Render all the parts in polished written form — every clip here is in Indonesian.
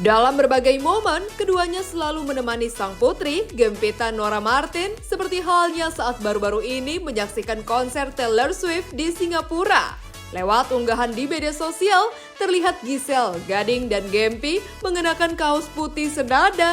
Dalam berbagai momen, keduanya selalu menemani sang putri, Gempita Nora Martin, seperti halnya saat baru-baru ini menyaksikan konser Taylor Swift di Singapura. Lewat unggahan di media sosial, terlihat Giselle, Gading, dan Gempi mengenakan kaos putih senada.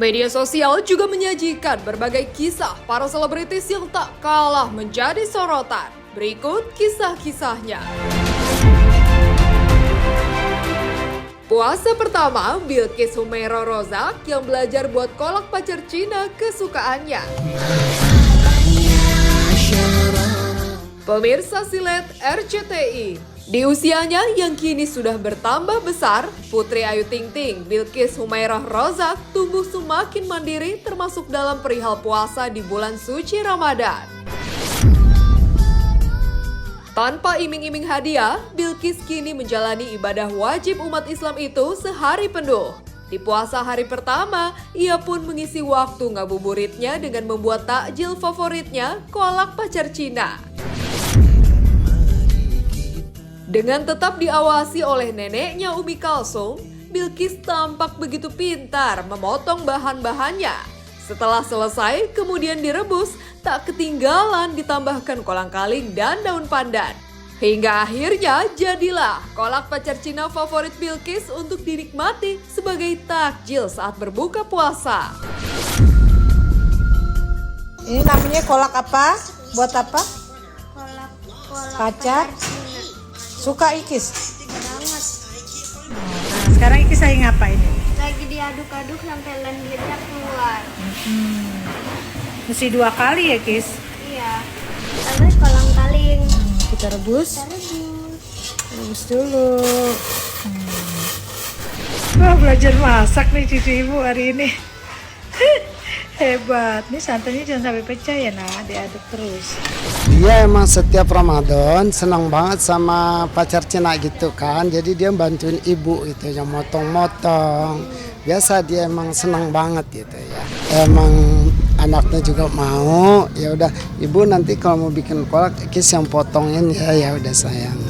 Media sosial juga menyajikan berbagai kisah para selebritis yang tak kalah menjadi sorotan. Berikut kisah-kisahnya. Puasa pertama, Bilqis Humairah Rozak yang belajar buat kolak pacar Cina kesukaannya. Pemirsa Silet RCTI. Di usianya yang kini sudah bertambah besar, Putri Ayu Ting Ting, Bilqis Humairah Rozak tumbuh semakin mandiri termasuk dalam perihal puasa di bulan suci Ramadan. Tanpa iming-iming hadiah, Bilqis kini menjalani ibadah wajib umat Islam itu sehari penuh. Di puasa hari pertama, ia pun mengisi waktu ngabuburitnya dengan membuat takjil favoritnya, kolak pacar Cina. Dengan tetap diawasi oleh neneknya Umi Kalsum, Bilqis tampak begitu pintar memotong bahan-bahannya. Setelah selesai, kemudian direbus, tak ketinggalan ditambahkan kolang-kaling dan daun pandan. Hingga akhirnya jadilah kolak pacar Cina favorit Bilqis untuk dinikmati sebagai takjil saat berbuka puasa. Ini namanya kolak apa? Buat apa? Kolak Pacar? Cina Suka Ikis? banget. Nah, sekarang Ikis lagi ngapain ini? Lagi diaduk-aduk sampai lendirnya keluar. Mesti 2 kali ya, Kis? Iya. Terus kolang-kaling. Kita rebus. Kita rebus. Rebus dulu. Wah, belajar masak nih cucu ibu hari ini. Hebat. Nih santannya jangan sampai pecah ya, nah. Diaduk terus. Dia emang setiap Ramadan senang banget sama pacar Cina gitu kan. Jadi dia bantuin ibu gitu yang motong-motong. Biasa dia emang senang banget gitu ya. Emang anaknya juga mau. Ya udah, ibu nanti kalau mau bikin kolak Kis yang potongin ya. Ya udah sayang.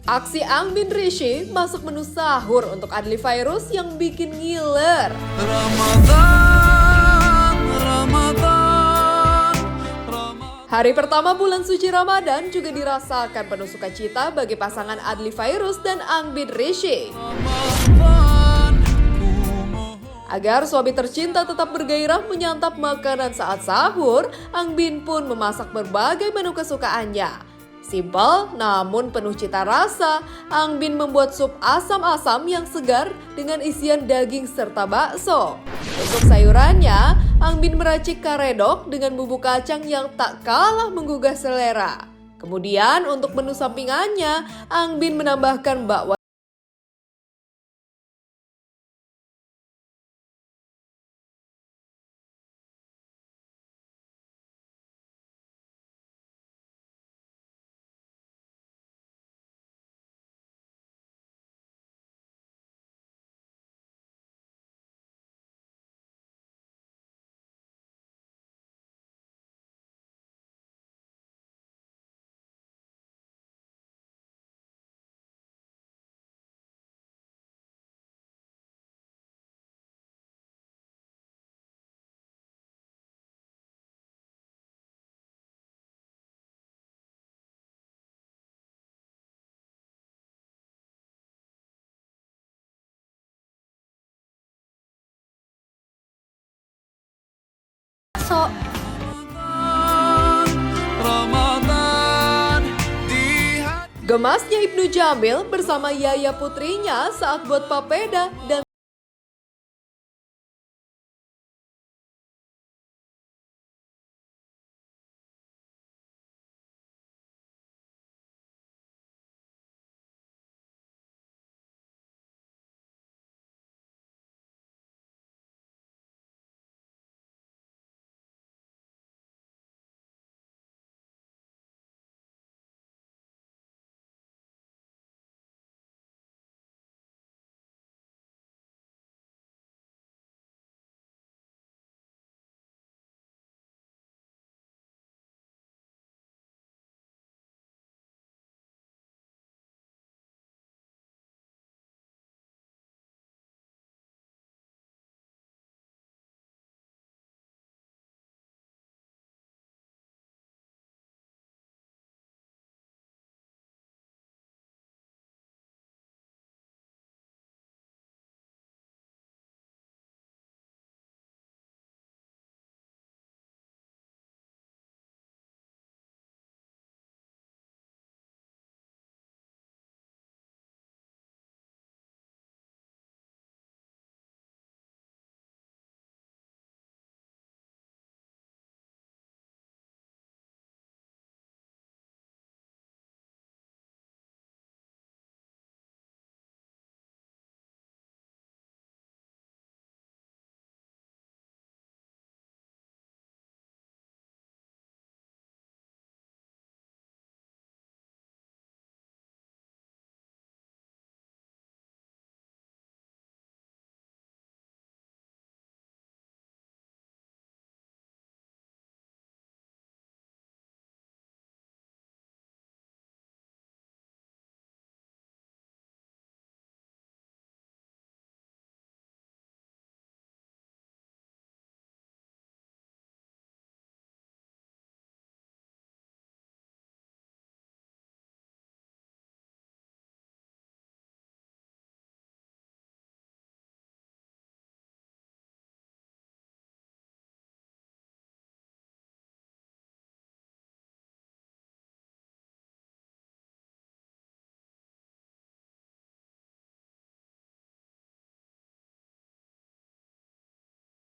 Aksi Ang Bin Rishi masuk menu sahur untuk Adly Fairuz yang bikin ngiler. Hari pertama bulan suci Ramadan juga dirasakan penuh sukacita bagi pasangan Adly Fairuz dan Ang Bin Rishi. Agar suami tercinta tetap bergairah menyantap makanan saat sahur, Ang Bin pun memasak berbagai menu kesukaannya. Simpel namun penuh cita rasa, Ang Bin membuat sup asam-asam yang segar dengan isian daging serta bakso. Untuk sayurannya, Ang Bin meracik karedok dengan bumbu kacang yang tak kalah menggugah selera. Kemudian untuk menu sampingannya, Ang Bin menambahkan bakwan. Gemasnya Ibnu Jamil bersama Yaya putrinya saat buat papeda dan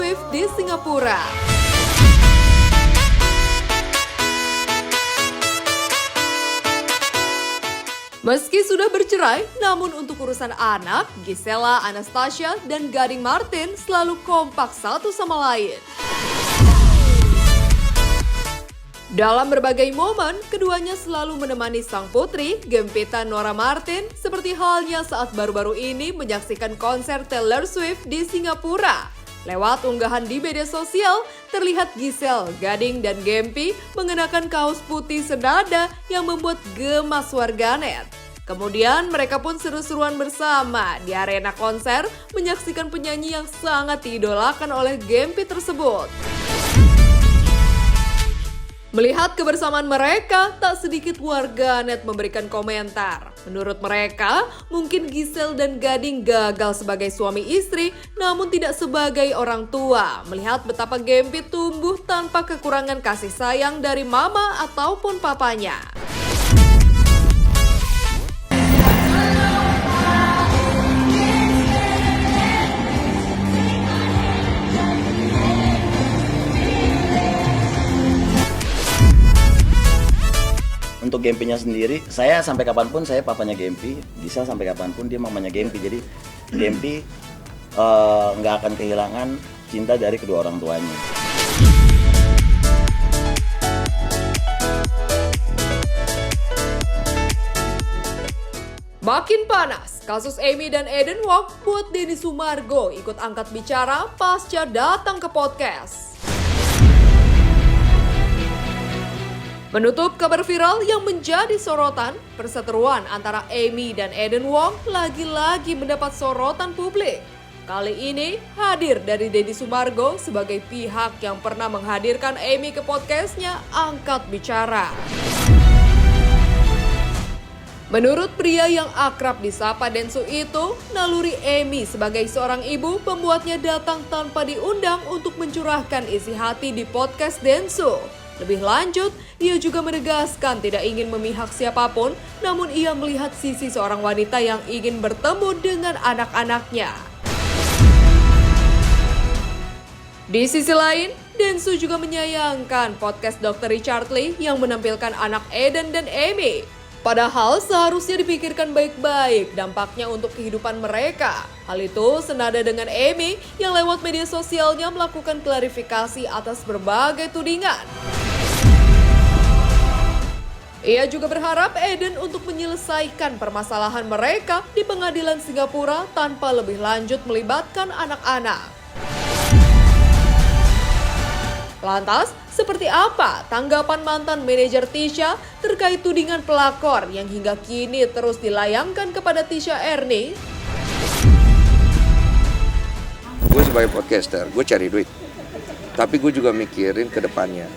Swift di Singapura. Meski sudah bercerai, namun untuk urusan anak, Gisela Anastasia dan Gading Martin selalu kompak satu sama lain. Dalam berbagai momen, keduanya selalu menemani sang putri, Gempita Nora Martin, seperti halnya saat baru-baru ini menyaksikan konser Taylor Swift di Singapura. Lewat unggahan di media sosial, terlihat Giselle, Gading, dan Gempi mengenakan kaos putih senada yang membuat gemas warganet. Kemudian mereka pun seru-seruan bersama di arena konser menyaksikan penyanyi yang sangat diidolakan oleh Gempi tersebut. Melihat kebersamaan mereka, tak sedikit warganet memberikan komentar. Menurut mereka, mungkin Giselle dan Gading gagal sebagai suami istri, namun tidak sebagai orang tua. Melihat betapa Gempi tumbuh tanpa kekurangan kasih sayang dari mama ataupun papanya. Untuk Gempinya sendiri, saya sampai kapanpun saya papanya Gempi, Giselle sampai kapanpun dia mamanya Gempi. Jadi Gempi nggak akan kehilangan cinta dari kedua orang tuanya. Makin panas, kasus Amy dan Eden Wong buat Denny Sumargo ikut angkat bicara pasca datang ke podcast. Menutup kabar viral yang menjadi sorotan, perseteruan antara Amy dan Eden Wong lagi-lagi mendapat sorotan publik. Kali ini hadir dari Denny Sumargo sebagai pihak yang pernah menghadirkan Amy ke podcastnya angkat bicara. Menurut pria yang akrab disapa Densu itu, naluri Amy sebagai seorang ibu membuatnya datang tanpa diundang untuk mencurahkan isi hati di podcast Densu. Lebih lanjut, ia juga menegaskan tidak ingin memihak siapapun, namun ia melihat sisi seorang wanita yang ingin bertemu dengan anak-anaknya. Di sisi lain, Densu juga menyayangkan podcast Dr. Richard Lee yang menampilkan anak Eden dan Amy. Padahal seharusnya dipikirkan baik-baik dampaknya untuk kehidupan mereka. Hal itu senada dengan Amy yang lewat media sosialnya melakukan klarifikasi atas berbagai tudingan. Ia juga berharap Eden untuk menyelesaikan permasalahan mereka di pengadilan Singapura tanpa lebih lanjut melibatkan anak-anak. Lantas, seperti apa tanggapan mantan manajer Tisha terkait tudingan pelakor yang hingga kini terus dilayangkan kepada Tisha Ernie? Gue sebagai podcaster, gue cari duit. Tapi gue juga mikirin ke depannya.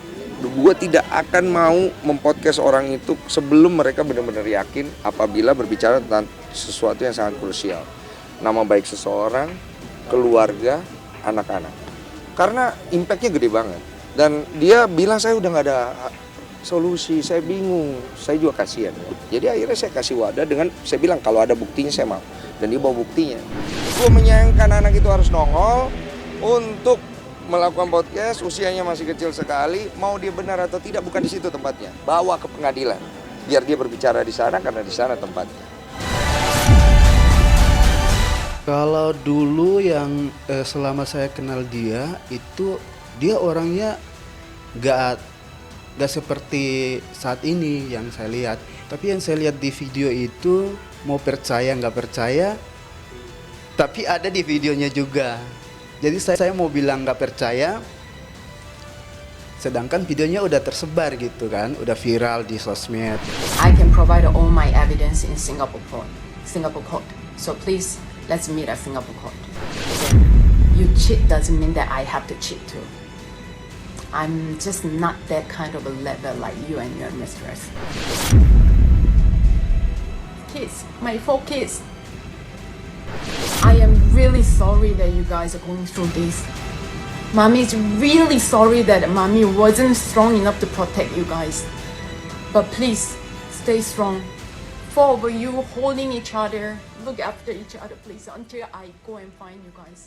Gue tidak akan mau mempodcast orang itu sebelum mereka benar-benar yakin apabila berbicara tentang sesuatu yang sangat krusial. Nama baik seseorang, keluarga, anak-anak. Karena impactnya gede banget. Dan dia bilang saya udah gak ada solusi, saya bingung, saya juga kasihan. Jadi akhirnya saya kasih wadah dengan, saya bilang kalau ada buktinya saya mau. Dan dia bawa buktinya. Gue menyayangkan anak itu harus nongol untuk melakukan podcast, usianya masih kecil sekali, mau dia benar atau tidak bukan di situ tempatnya. Bawa ke pengadilan, biar dia berbicara di sana karena di sana tempatnya. Kalau dulu yang selama saya kenal dia itu dia orangnya gak seperti saat ini yang saya lihat. Tapi yang saya lihat di video itu mau percaya nggak percaya, tapi ada di videonya juga. Jadi saya mau bilang nggak percaya, sedangkan videonya udah tersebar gitu kan, udah viral di sosmed. I can provide all my evidence in Singapore court. So please, let's meet at Singapore court. You cheat doesn't mean that I have to cheat too. I'm just not that kind of a level like you and your mistress. Kids, my 4 kids. I am really sorry that you guys are going through this. Mommy is really sorry that Mommy wasn't strong enough to protect you guys. But please, stay strong. 4 of you holding each other, look after each other please until I go and find you guys.